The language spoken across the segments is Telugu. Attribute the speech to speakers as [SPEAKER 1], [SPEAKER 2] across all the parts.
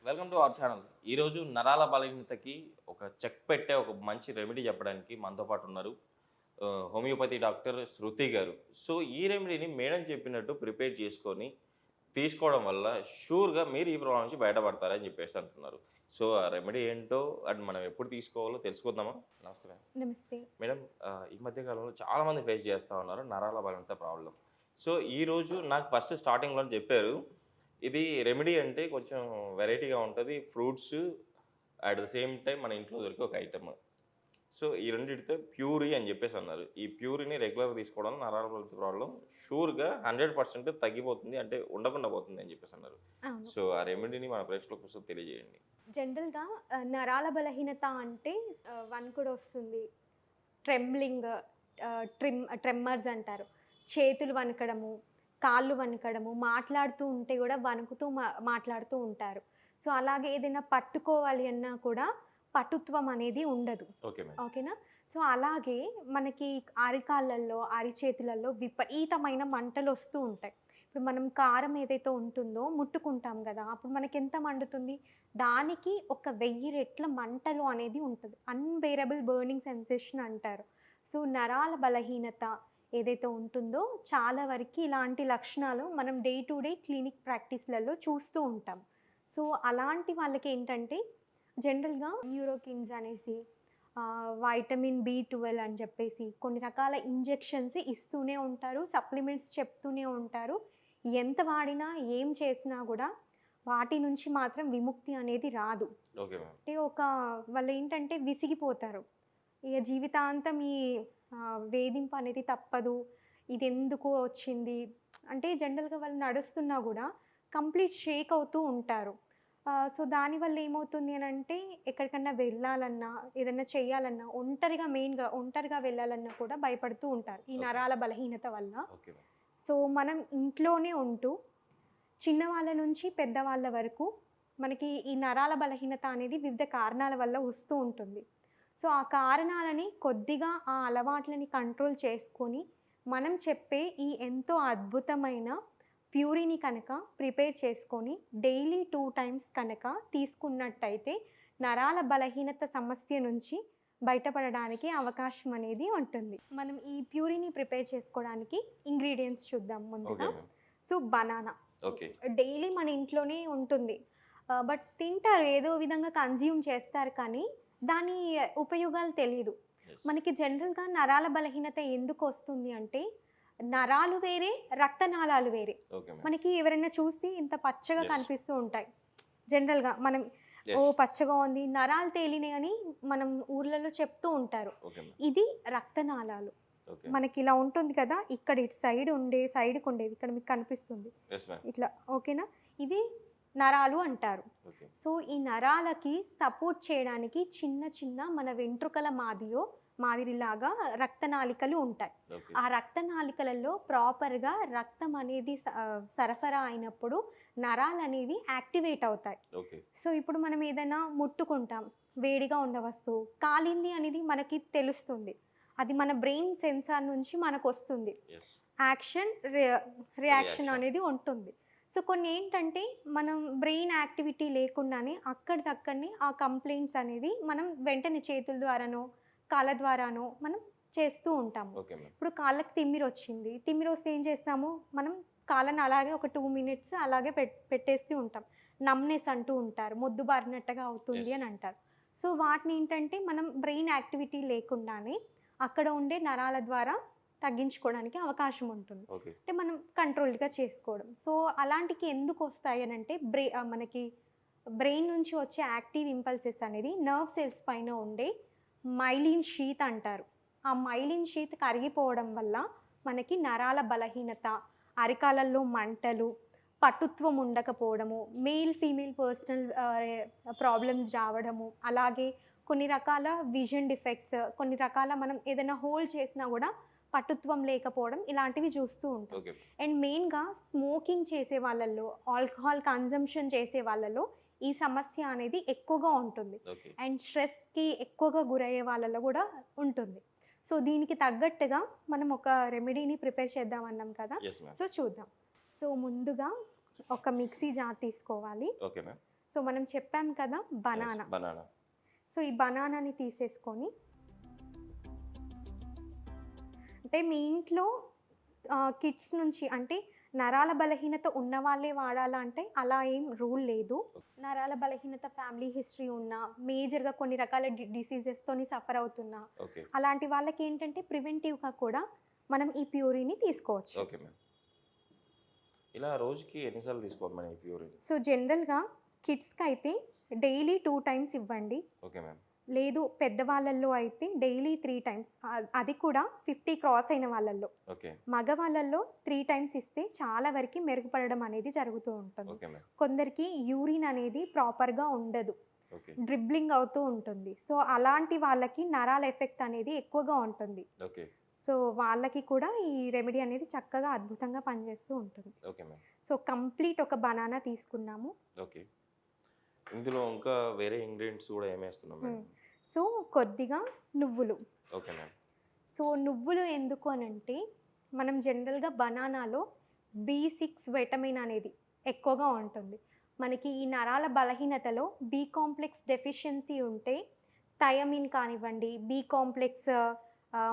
[SPEAKER 1] Welcome to our channel. ఈరోజు నరాల బలహీనతకి ఒక చెక్ పెట్టే ఒక మంచి రెమెడీ చెప్పడానికి మనతో పాటు ఉన్నారు. హోమియోపతి డాక్టర్ శృతి గారు. సో ఈ రెమెడీని మేడం చెప్పినట్టు ప్రిపేర్ చేసుకొని తీసుకోవడం వల్ల షూర్‌గా మీరు ఈ ప్రాబ్లమ్ నుంచి బయటపడతారని చెప్పేసి అంటున్నారు. సో ఆ రెమెడీ ఏంటో అండ్ మనం ఎప్పుడు తీసుకోవాలో తెలుసుకుందామా? నమస్తే మేడం.
[SPEAKER 2] నమస్తే.
[SPEAKER 1] మేడం ఈ మధ్య కాలంలో చాలామంది ఫేస్ చేస్తా ఉన్నారు నరాల బలహీనత ప్రాబ్లమ్. సో ఈరోజు నాకు ఫస్ట్ స్టార్టింగ్‌లోనే చెప్పారు. ఇది రెమెడీ అంటే కొంచెం వెరైటీగా ఉంటది. Fruits at the same time మన ఇంట్లో దొరికే ఒక ఐటెమ్. సో ఈ రెండిటితో ప్యూరీ అని చెప్పేసి అన్నారు. ఈ ప్యూరీని రెగ్యులర్‌గా తీసుకోవడం నరాల బలహీనత ప్రాబ్లమ్ షూర్‌గా 100% తగ్గిపోతుంది. అంటే ఉండకుండా పోతుంది అని చెప్పేసి అన్నారు.
[SPEAKER 2] అవును.
[SPEAKER 1] సో ఆ రెమెడీని మన ప్రేక్షకుల కోసం తెలియజేయండి.
[SPEAKER 2] జనరల్‌గా నరాల బలహీనత అంటే వణుకుడొస్తుంది. ట్రెంబ్లింగ్ ట్రెమ్మర్స్ అంటారు. చేతులు వణకడము, కాళ్ళు వణకడము, మాట్లాడుతూ ఉంటే కూడా వణుకుతూ మాట్లాడుతూ ఉంటారు. సో అలాగే ఏదైనా పట్టుకోవాలి అన్నా కూడా పటుత్వం అనేది ఉండదు.
[SPEAKER 1] Okay madam.
[SPEAKER 2] ఓకేనా? సో అలాగే మనకి అరికాళ్ళల్లో, అరిచేతులలో విపరీతమైన మంటలొస్తూ ఉంటాయి. ఇప్పుడు మనం కారం ఏదైతే ఉంటుందో ముట్టుకుంటాం గదా! అప్పుడు మనకెంత మండుతుంది? దానికి ఒక 1000 రెట్ల మంటలు అనేది ఉంటది. అన్‌బేరబుల్ బర్నింగ్ సెన్సేషన్ అంటారు. సో నరాల బలహీనత ఏదైతే ఉంటుందో చాలా వరకి ఇలాంటి లక్షణాలు మనం డే టు డే క్లినిక్ ప్రాక్టీస్‌లలో చూస్తూ ఉంటాం. సో అలాంటి వాళ్ళకేంటంటే జనరల్‌గా న్యూరోకిన్స్ అనేసి వైటమిన్ బి12 అని చెప్పేసి కొన్ని రకాల ఇంజెక్షన్స్ ఇస్తూనే ఉంటారు. సప్లిమెంట్స్ చెప్తూనే ఉంటారు. ఎంత వాడినా, ఏం చేసినా గూడా వాటి నుంచి మాత్రం విముక్తి అనేది రాదు.
[SPEAKER 1] Okay madam.
[SPEAKER 2] అంటే వాళ్ళేంటంటే విసిగిపోతారు. ఇక జీవితాంతం ఈ వేధింపు అనేది తప్పదు. ఇదెందుకు వచ్చింది? అంటే జనరల్‌గా వాళ్ళు నడుస్తున్నా గూడా కంప్లీట్ షేక్ అవుతూ ఉంటారు. సో దానివల్ల ఏమవుతుంది అనంటే ఎక్కడికన్నా వెళ్ళాలన్నా, ఏదన్నా చేయాలన్నా మెయిన్‌గా ఒంటరిగా వెళ్ళాలన్నా కూడా భయపడుతూ ఉంటారు. ఈ నరాల బలహీనత వల్ల.
[SPEAKER 1] Okay madam.
[SPEAKER 2] సో మనం ఇంట్లోనే ఉంటూ చిన్నవాళ్ళ నుంచి పెద్దవాళ్ళ వరకు మనకి ఈ నరాల బలహీనత అనేది వివిధ కారణాల వల్ల వస్తూ ఉంటుంది. సో ఆ కారణాలని కొద్దిగా ఆ అలవాట్లని కంట్రోల్ చేసుకొని మనం చెప్పే ఈ ఎంతో అద్భుతమైన ప్యూరీని కనుక ప్రిపేర్ చేసుకొని డైలీ 2 టైమ్స్ కనుక తీసుకున్నట్టయితే నరాల బలహీనత సమస్య నుంచి బయటపడడానికి అవకాశం అనేది ఉంటుంది. మనం ఈ ప్యూరీని ప్రిపేర్ చేసుకోవడానికి ఇంగ్రీడియంట్స్ చూద్దాం ముందుగా.
[SPEAKER 1] Okay madam.
[SPEAKER 2] So banana
[SPEAKER 1] okay.
[SPEAKER 2] Daily మన ఇంట్లోనే ఉంటుంది. బట్ తింటారు, ఏదో విధంగా కన్జ్యూమ్ చేస్తారు, కానీ దాని ఉపయోగాలు తెలీదు.
[SPEAKER 1] యెస్.
[SPEAKER 2] మనకి జనరల్‌గా నరాల బలహీనత ఎందుకు వస్తుంది అంటే నరాలు వేరే, రక్తనాళాలు వేరే.
[SPEAKER 1] Okay madam.
[SPEAKER 2] మనకి ఎవరైనా చూస్తే ఇంత పచ్చగా
[SPEAKER 1] Yes.
[SPEAKER 2] కనిపిస్తూ ఉంటాయి. జనరల్‌గా మనం
[SPEAKER 1] Yes.
[SPEAKER 2] ఓ పచ్చగా ఉంది, నరాలు తేలినాయి అని మనం ఊర్లలో చెప్తూ ఉంటారు.
[SPEAKER 1] Okay madam.
[SPEAKER 2] ఇది రక్తనాళాలు.
[SPEAKER 1] ఓకే.
[SPEAKER 2] మనకి ఇలా ఉంటుంది కదా, ఇక్కడ ఇటు సైడ్‌కి ఉండేవి ఇక్కడ మీకు కనిపిస్తుంది.
[SPEAKER 1] Yes madam.
[SPEAKER 2] ఇట్లా ఓకేనా? ఇది నరాలు అంటారు.
[SPEAKER 1] ఓకే.
[SPEAKER 2] సో ఈ నరాలకి సపోర్ట్ చేయడానికి చిన్న చిన్న మన వెంట్రుకల మాదిరిలాగా రక్తనాళికలు ఉంటాయి.
[SPEAKER 1] ఓకే.
[SPEAKER 2] ఆ రక్తనాళికలలో ప్రాపర్‌గా రక్తం అనేది సరఫరా అయినప్పుడు నరాలు అనేవి యాక్టివేట్ అవుతాయి.
[SPEAKER 1] ఓకే.
[SPEAKER 2] సో ఇప్పుడు మనం ఏదైనా ముట్టుకుంటాం, వేడిగా ఉన్న వస్తువు కాలింది అనేది మనకి తెలుస్తుంది. అది మన బ్రెయిన్ సెన్సార్ నుంచి మనకు వస్తుంది.
[SPEAKER 1] యెస్.
[SPEAKER 2] Action reaction
[SPEAKER 1] reaction.
[SPEAKER 2] అనేది ఉంటుంది. సో కొన్ని ఏంటంటే మనం బ్రెయిన్ యాక్టివిటీ లేకుండానే అక్కడిదక్కడనే ఆ కంప్లైంట్స్ అనేది మనం వెంటనే చేతుల ద్వారానో కాళ్ళ ద్వారానో మనం చేస్తూ ఉంటాము.
[SPEAKER 1] Okay madam.
[SPEAKER 2] ఇప్పుడు కాళ్ళకి తిమ్మిరి వస్తే ఏం చేస్తాము, మనం కాళ్ళని అలాగే ఒక 2 మినిట్స్ అలాగే పెట్టేస్తూ ఉంటాం. నమ్నెస్ అంటూ ఉంటారు, మొద్దుబారినట్టుగా అవుతుంది
[SPEAKER 1] Yes.
[SPEAKER 2] అని అంటారు. సో వాటిని ఏంటంటే మనం బ్రెయిన్ యాక్టివిటీ లేకుండానే అక్కడ ఉండే నరాల ద్వారా తగ్గించుకోవడానికి అవకాశం ఉంటుంది.
[SPEAKER 1] ఓకే.
[SPEAKER 2] అంటే మనం కంట్రోల్డ్గా చేసుకోవడం. సో అలాంటికి ఎందుకు వస్తాయి అని అంటే మనకి బ్రెయిన్ నుంచి వచ్చే యాక్టివ్ ఇంపల్సెస్ అనేది నర్వ్ సెల్స్ పైన ఉండే మైలిన్ షీత్ అంటారు. ఆ మైలిన్ షీత్ కరిగిపోవడం వల్ల మనకి నరాల బలహీనత, అరికాలల్లో మంటలు, పటుత్వం ఉండకపోవడము, ఫీమేల్ పర్సనల్ ప్రాబ్లమ్స్ రావడము, అలాగే కొన్ని రకాల విజన్ డిఫెక్ట్స్, కొన్ని రకాల మనం ఏదైనా హోల్డ్ చేసినా కూడా పటుత్వం లేకపోవడం, ఇలాంటివి చూస్తూ ఉంటాం.
[SPEAKER 1] ఓకే.
[SPEAKER 2] అండ్ మెయిన్‌గా స్మోకింగ్ చేసే వాళ్ళల్లో, ఆల్కహాల్ కన్జంప్షన్ చేసే వాళ్ళలో ఈ సమస్య అనేది ఎక్కువగా ఉంటుంది.
[SPEAKER 1] ఓకే.
[SPEAKER 2] అండ్ స్ట్రెస్‌కి ఎక్కువగా గురయ్యే వాళ్ళలో కూడా ఉంటుంది. సో దీనికి తగ్గట్టుగా మనం ఒక రెమెడీని ప్రిపేర్ చేద్దాం అన్నాం కదా.
[SPEAKER 1] Yes ma'am.
[SPEAKER 2] సో చూద్దాం. సో ముందుగా ఒక మిక్సీ జార్ తీసుకోవాలి.
[SPEAKER 1] Okay ma'am.
[SPEAKER 2] సో మనం చెప్పాం కదా బనానా.
[SPEAKER 1] బనానా.
[SPEAKER 2] సో ఈ బనానాని తీసేసుకొని, అంటే మీ ఇంట్లో కిడ్స్ నుంచి అంటే నరాల బలహీనత ఉన్న వాళ్ళే వాడాలా అంటే అలా ఏం రూల్ లేదు. నరాల బలహీనత ఫ్యామిలీ హిస్టరీ ఉన్న, మేజర్గా కొన్ని రకాల డిసీజెస్తోని సఫర్ అవుతున్నా,
[SPEAKER 1] ఓకే.
[SPEAKER 2] అలాంటి వాళ్ళకి ఏంటంటే ప్రివెంటివ్గా కూడా మనం ఈ ప్యూరీని తీసుకోవచ్చు.
[SPEAKER 1] Okay ma'am. ఇలా రోజుకి ఎన్నిసార్లు తీసుకోవాలి మేడం ఈ ప్యూరిన్?
[SPEAKER 2] సో జనరల్గా కిడ్స్కి అయితే డైలీ 2 టైమ్స్ ఇవ్వండి.
[SPEAKER 1] Okay ma'am.
[SPEAKER 2] లేదు పెద్దవాళ్ళల్లో అయితే డైలీ 3 టైమ్స్, అది కూడా 50 క్రాస్ అయిన వాళ్ళల్లో.
[SPEAKER 1] ఓకే.
[SPEAKER 2] మగవాళ్ళల్లో 3 టైమ్స్ ఇస్తే చాలా వరకు మెరుగుపడడం అనేది జరుగుతూ ఉంటుంది.
[SPEAKER 1] Okay ma'am.
[SPEAKER 2] కొందరికి యూరిన్ అనేది ప్రాపర్గా ఉండదు,
[SPEAKER 1] ఓకే.
[SPEAKER 2] డ్రిబ్లింగ్ అవుతూ ఉంటుంది. సో అలాంటి వాళ్ళకి నరాల ఎఫెక్ట్ అనేది ఎక్కువగా ఉంటుంది.
[SPEAKER 1] ఓకే.
[SPEAKER 2] సో వాళ్ళకి కూడా ఈ రెమెడీ అనేది చక్కగా అద్భుతంగా పనిచేస్తూ ఉంటుంది.
[SPEAKER 1] Okay ma'am.
[SPEAKER 2] సో కంప్లీట్ ఒక బనానా తీసుకున్నాము.
[SPEAKER 1] ఓకే. ఇందులో ఇంకా వేరే ఇంగ్రీడియంట్స్ కూడా ఏమేస్తున్నాం మేడం?
[SPEAKER 2] సో కొద్దిగా నువ్వులు.
[SPEAKER 1] Okay ma'am.
[SPEAKER 2] సో నువ్వులు ఎందుకు అనంటే మనం జనరల్గా బనానాలో B6 విటమిన్ అనేది ఎక్కువగా ఉంటుంది. మనకి ఈ నరాల బలహీనతలో బి కాంప్లెక్స్ డెఫిషియన్సీ ఉంటే థయమిన్ కానివ్వండి, బి కాంప్లెక్స్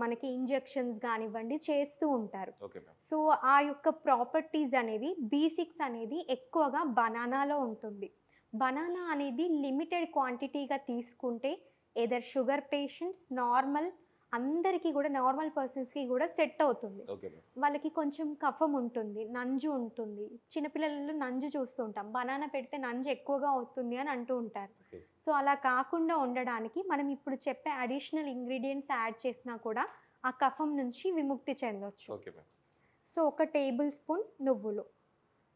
[SPEAKER 2] మనకి ఇంజెక్షన్స్ కానివ్వండి చేస్తూ ఉంటారు.
[SPEAKER 1] Okay ma'am.
[SPEAKER 2] సో ఆ యొక్క ప్రాపర్టీస్ అనేది B6 అనేది ఎక్కువగా బనానాలో ఉంటుంది. బనానా అనేది లిమిటెడ్ క్వాంటిటీగా తీసుకుంటే ఎదర్ షుగర్ పేషెంట్స్, నార్మల్ అందరికీ కూడా, నార్మల్ పర్సన్స్కి కూడా సెట్ అవుతుంది.
[SPEAKER 1] Okay ma'am.
[SPEAKER 2] వాళ్ళకి కొంచెం కఫం ఉంటుంది, నంజు ఉంటుంది. చిన్నపిల్లలలో నంజు చూస్తూ ఉంటాం, బనానా పెడితే నంజు ఎక్కువగా అవుతుంది అని అంటూ ఉంటారు.
[SPEAKER 1] ఓకే.
[SPEAKER 2] సో అలా కాకుండా ఉండడానికి మనం ఇప్పుడు చెప్పే అడిషనల్ ఇంగ్రీడియంట్స్ యాడ్ చేసినా కూడా ఆ కఫం నుంచి విముక్తి చెందొచ్చు.
[SPEAKER 1] Okay ma'am.
[SPEAKER 2] So 1 tablespoon నువ్వులు,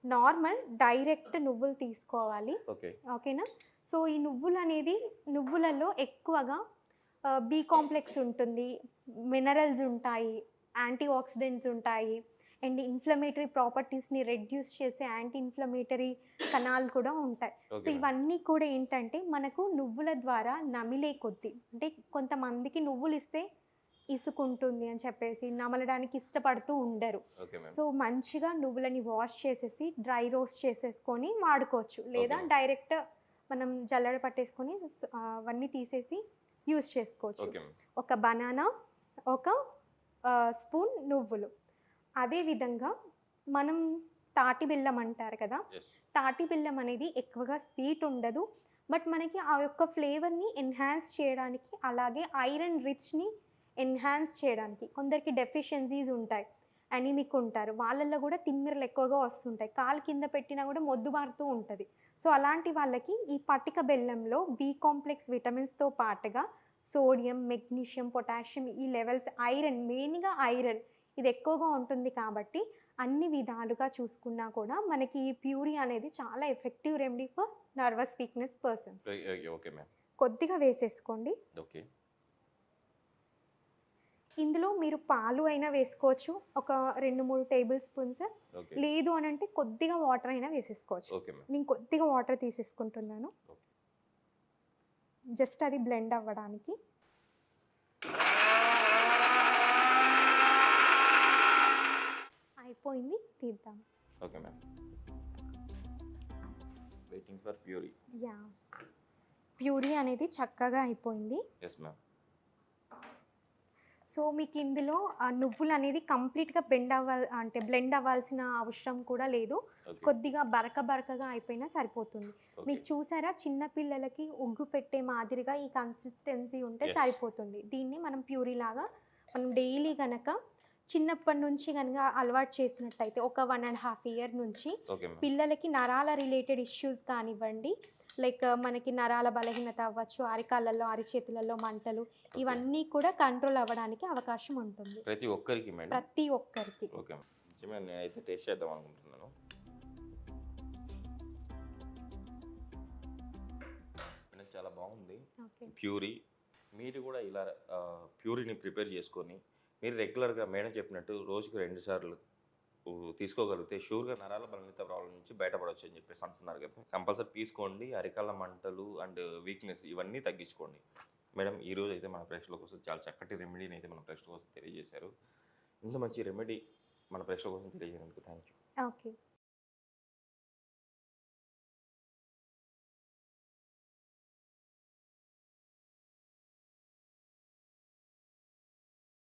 [SPEAKER 2] నార్మల్ డైరెక్ట్ నువ్వులు తీసుకోవాలి.
[SPEAKER 1] ఓకే.
[SPEAKER 2] ఓకేనా. సో ఈ నువ్వులు అనేది, నువ్వులలో ఎక్కువగా బి కాంప్లెక్స్ ఉంటుంది, మినరల్స్ ఉంటాయి, యాంటీ ఆక్సిడెంట్స్ ఉంటాయి, అండ్ ఇన్ఫ్లమేటరీ ప్రాపర్టీస్ని రెడ్యూస్ చేసే యాంటీ ఇన్ఫ్లమేటరీ కణాలు కూడా ఉంటాయి. So
[SPEAKER 1] okay ma'am.
[SPEAKER 2] ఇవన్నీ కూడా ఏంటంటే మనకు నువ్వుల ద్వారా నమిలే కొద్దీ, అంటే కొంతమందికి నువ్వులు ఇస్తే ఇసుకుంటుంది అని చెప్పేసి నమలడానికి ఇష్టపడుతూ ఉండరు.
[SPEAKER 1] Okay ma'am.
[SPEAKER 2] సో మంచిగా నువ్వులని వాష్ చేసేసి డ్రై రోస్ట్ చేసేసుకొని వాడుకోవచ్చు, లేదా
[SPEAKER 1] Okay.
[SPEAKER 2] డైరెక్ట్ మనం జల్లెడ పట్టేసుకొని అవన్నీ తీసేసి యూస్ చేసుకోవచ్చు.
[SPEAKER 1] Okay ma'am.
[SPEAKER 2] ఒక బనానా, ఒక స్పూన్ నువ్వులు. అదేవిధంగా మనం తాటి బెల్లం అంటారు కదా,
[SPEAKER 1] ఎస్.
[SPEAKER 2] తాటి బెల్లం అనేది ఎక్కువగా స్వీట్ ఉండదు, బట్ మనకి ఆ యొక్క ఫ్లేవర్ని ఎన్హాన్స్ చేయడానికి, అలాగే ఐరన్ రిచ్ని ఎన్హాన్స్ చేయడానికి, కొందరికి డెఫిషియన్సీస్ ఉంటాయి, అనీమిక్ ఉంటారు, వాళ్ళల్లో కూడా తిమ్మిరలు ఎక్కువగా వస్తుంటాయి, కాలు కింద పెట్టినా కూడా మొద్దుబారుతూ ఉంటుంది. సో అలాంటి వాళ్ళకి ఈ పటిక బెల్లంలో బి కాంప్లెక్స్ విటమిన్స్తో పాటుగా సోడియం, మెగ్నీషియం, పొటాషియం, ఈ లెవెల్స్, ఐరన్, మెయిన్గా ఐరన్ ఇది ఎక్కువగా ఉంటుంది. కాబట్టి అన్ని విధాలుగా చూసుకున్నా కూడా మనకి ఈ ప్యూరీ అనేది చాలా effective remedy for nervous weakness persons.
[SPEAKER 1] Okay ma'am.
[SPEAKER 2] కొద్దిగా వేసేసుకోండి.
[SPEAKER 1] ఓకే.
[SPEAKER 2] ఇందులో మీరు పాలు అయినా వేసుకోవచ్చు, ఒక 2-3 టేబుల్ స్పూన్స్.
[SPEAKER 1] ఓకే.
[SPEAKER 2] లేదు అని అంటే కొద్దిగా వాటర్ అయినా వేసేసుకోవచ్చు.
[SPEAKER 1] Okay ma'am.
[SPEAKER 2] నేను కొద్దిగా వాటర్ తీసేసుకుంటున్నాను,
[SPEAKER 1] ఓకే.
[SPEAKER 2] జస్ట్ అది బ్లెండ్ అవ్వడానికి. అయిపోయింది, తీద్దాం.
[SPEAKER 1] Okay ma'am. Waiting for puree.
[SPEAKER 2] Yeah, puree అనేది చక్కగా అయిపోయింది.
[SPEAKER 1] Yes ma'am.
[SPEAKER 2] సో మీకు ఇందులో నువ్వులు అనేది కంప్లీట్గా బ్లెండ్ అవ్వాల్సిన అవసరం కూడా లేదు,
[SPEAKER 1] ఓకే.
[SPEAKER 2] కొద్దిగా బరకగా అయిపోయినా సరిపోతుంది.
[SPEAKER 1] ఓకే.
[SPEAKER 2] మీకు చూసారా, చిన్న పిల్లలకి ఉగ్గు పెట్టే మాదిరిగా ఈ కన్సిస్టెన్సీ ఉంటే
[SPEAKER 1] Yes.
[SPEAKER 2] సరిపోతుంది. దీన్ని మనం ప్యూరీ లాగా మనం డైలీ కనుక చిన్నప్పటి నుంచి కనుక అలవాటు చేసినట్టయితే, ఒక 1.5 ఇయర్ నుంచి
[SPEAKER 1] ఓకే మ్యామ్.
[SPEAKER 2] పిల్లలకి నరాల రిలేటెడ్ ఇష్యూస్ కానివ్వండి, లైక్ మనకి నరాల బలహీనత అవ్వచ్చు, అరికాళ్ళల్లో, అరిచేతులలో మంటలు, ఇవన్నీ కూడా కంట్రోల్ అవ్వడానికి అవకాశం ఉంటుంది
[SPEAKER 1] ప్రతి ఒక్కరికి మేడం?
[SPEAKER 2] ప్రతి ఒక్కరికి.
[SPEAKER 1] Okay ma'am. నిజమే, నేనైతే టేస్ట్ చేద్దాం అనుకుంటున్నాను. మేడం చాలా బాగుంది
[SPEAKER 2] ఓకే.
[SPEAKER 1] ప్యూరీ. మీరు కూడా ఇలా ప్యూరీని ప్రిపేర్ చేసుకొని మీరు రెగ్యులర్గా మేడం చెప్పినట్టు రోజుకి 2 సార్లు తీసుకోగలిగితే షూర్గా నరాల బలహీనత ప్రాబ్లం నుంచి బయటపడవచ్చు అని చెప్పేసి అంటున్నారు కదా. కంపల్సరీ తీసుకోండి, అరికాళ్ళ మంటలు అండ్ వీక్నెస్ ఇవన్నీ తగ్గించుకోండి. మేడం ఈరోజు అయితే మన ప్రేక్షకుల కోసం చాలా చక్కటి రెమెడీని అయితే మన ప్రేక్షకుల కోసం తెలియజేశారు. ఇంత మంచి రెమెడీ మన ప్రేక్షకుల కోసం తెలియజేసినందుకు థ్యాంక్ యూ.
[SPEAKER 2] ఓకే.